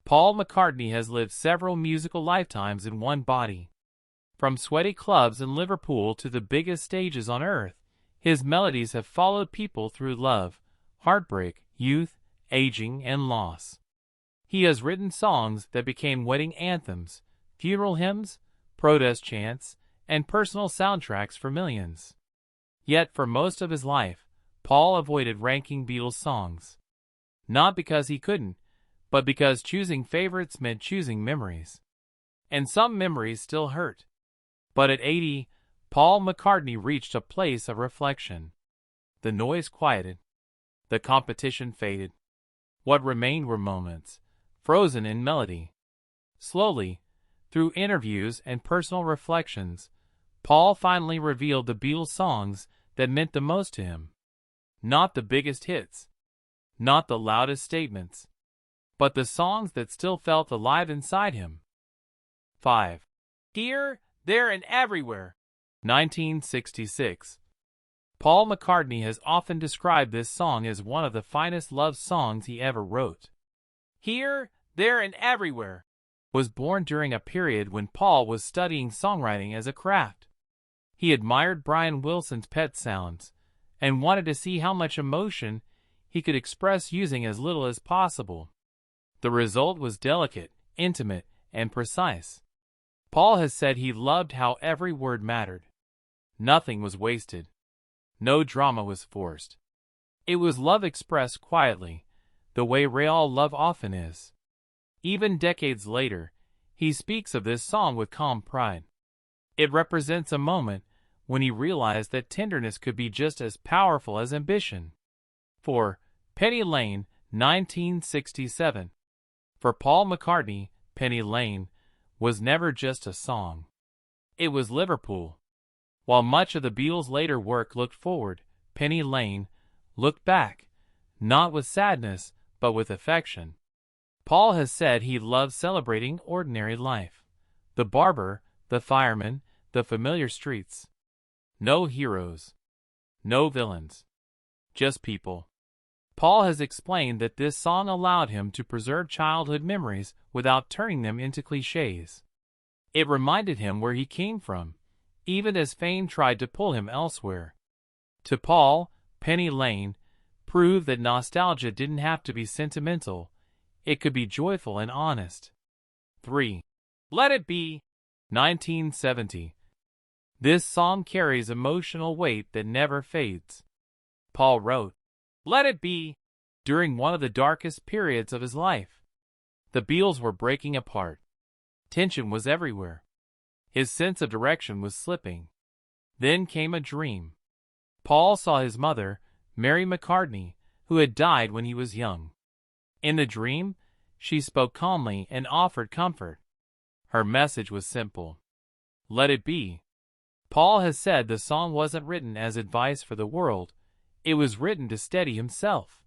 Paul McCartney has lived several musical lifetimes in one body. From sweaty clubs in Liverpool to the biggest stages on earth, his melodies have followed people through love, heartbreak, youth, aging, and loss. He has written songs that became wedding anthems, funeral hymns, protest chants, and personal soundtracks for millions. Yet for most of his life, Paul avoided ranking Beatles songs. Not because he couldn't, but because choosing favorites meant choosing memories. And some memories still hurt. But at 80, Paul McCartney reached a place of reflection. The noise quieted. The competition faded. What remained were moments, frozen in melody. Slowly, through interviews and personal reflections, Paul finally revealed the Beatles songs that meant the most to him. Not the biggest hits, not the loudest statements, but the songs that still felt alive inside him. 5. Here, There and Everywhere. 1966. Paul McCartney has often described this song as one of the finest love songs he ever wrote. Here, There and Everywhere was born during a period when Paul was studying songwriting as a craft. He admired Brian Wilson's Pet Sounds and wanted to see how much emotion he could express using as little as possible. The result was delicate, intimate, and precise. Paul has said he loved how every word mattered. Nothing was wasted. No drama was forced. It was love expressed quietly, the way real love often is. Even decades later, he speaks of this song with calm pride. It represents a moment when he realized that tenderness could be just as powerful as ambition. 4. Penny Lane, 1967. For Paul McCartney, Penny Lane was never just a song. It was Liverpool. While much of the Beatles' later work looked forward, Penny Lane looked back, not with sadness, but with affection. Paul has said he loves celebrating ordinary life. The barber, the fireman, the familiar streets. No heroes. No villains. Just people. Paul has explained that this song allowed him to preserve childhood memories without turning them into cliches. It reminded him where he came from, even as fame tried to pull him elsewhere. To Paul, Penny Lane proved that nostalgia didn't have to be sentimental. It could be joyful and honest. 3. Let It Be, 1970. This song carries emotional weight that never fades. Paul wrote, "Let It Be," during one of the darkest periods of his life. The Beatles were breaking apart. Tension was everywhere. His sense of direction was slipping. Then came a dream. Paul saw his mother, Mary McCartney, who had died when he was young. In the dream, she spoke calmly and offered comfort. Her message was simple. Let it be. Paul has said the song wasn't written as advice for the world. It was written to steady himself.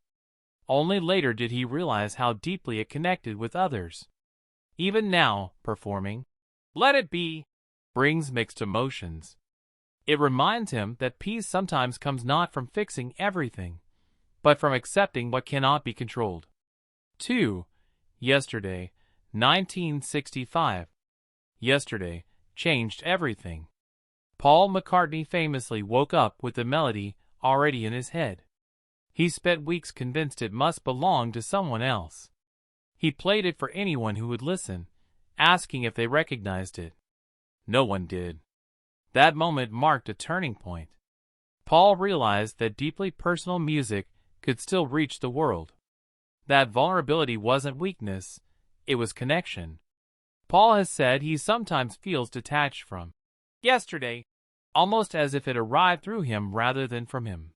Only later did he realize how deeply it connected with others. Even now, performing Let It Be brings mixed emotions. It reminds him that peace sometimes comes not from fixing everything, but from accepting what cannot be controlled. 2. Yesterday, 1965. Yesterday changed everything. Paul McCartney famously woke up with the melody already in his head. He spent weeks convinced it must belong to someone else. He played it for anyone who would listen, asking if they recognized it. No one did. That moment marked a turning point. Paul realized that deeply personal music could still reach the world. That vulnerability wasn't weakness, it was connection. Paul has said he sometimes feels detached from yesterday, almost as if it arrived through him rather than from him.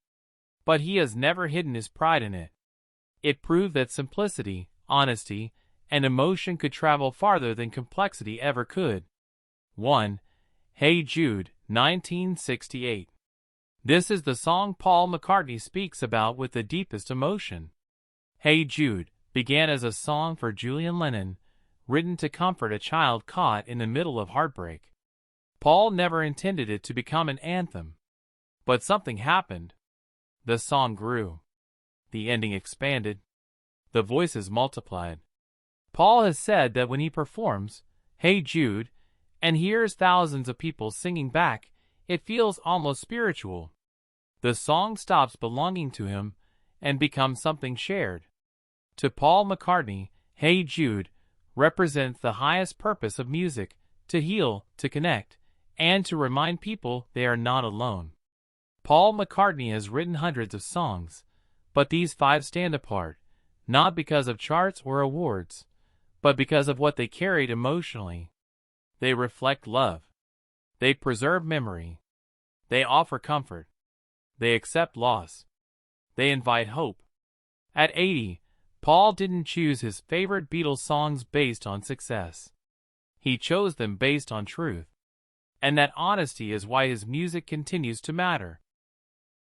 But he has never hidden his pride in it. It proved that simplicity, honesty, and emotion could travel farther than complexity ever could. 1. Hey Jude, 1968. This is the song Paul McCartney speaks about with the deepest emotion. Hey Jude began as a song for Julian Lennon, written to comfort a child caught in the middle of heartbreak. Paul never intended it to become an anthem. But something happened. The song grew. The ending expanded. The voices multiplied. Paul has said that when he performs Hey Jude and hears thousands of people singing back, it feels almost spiritual. The song stops belonging to him and becomes something shared. To Paul McCartney, Hey Jude represents the highest purpose of music, to heal, to connect, and to remind people they are not alone. Paul McCartney has written hundreds of songs, but these 5 stand apart, not because of charts or awards, but because of what they carried emotionally. They reflect love. They preserve memory. They offer comfort. They accept loss. They invite hope. At 80, Paul didn't choose his favorite Beatles songs based on success. He chose them based on truth. And that honesty is why his music continues to matter.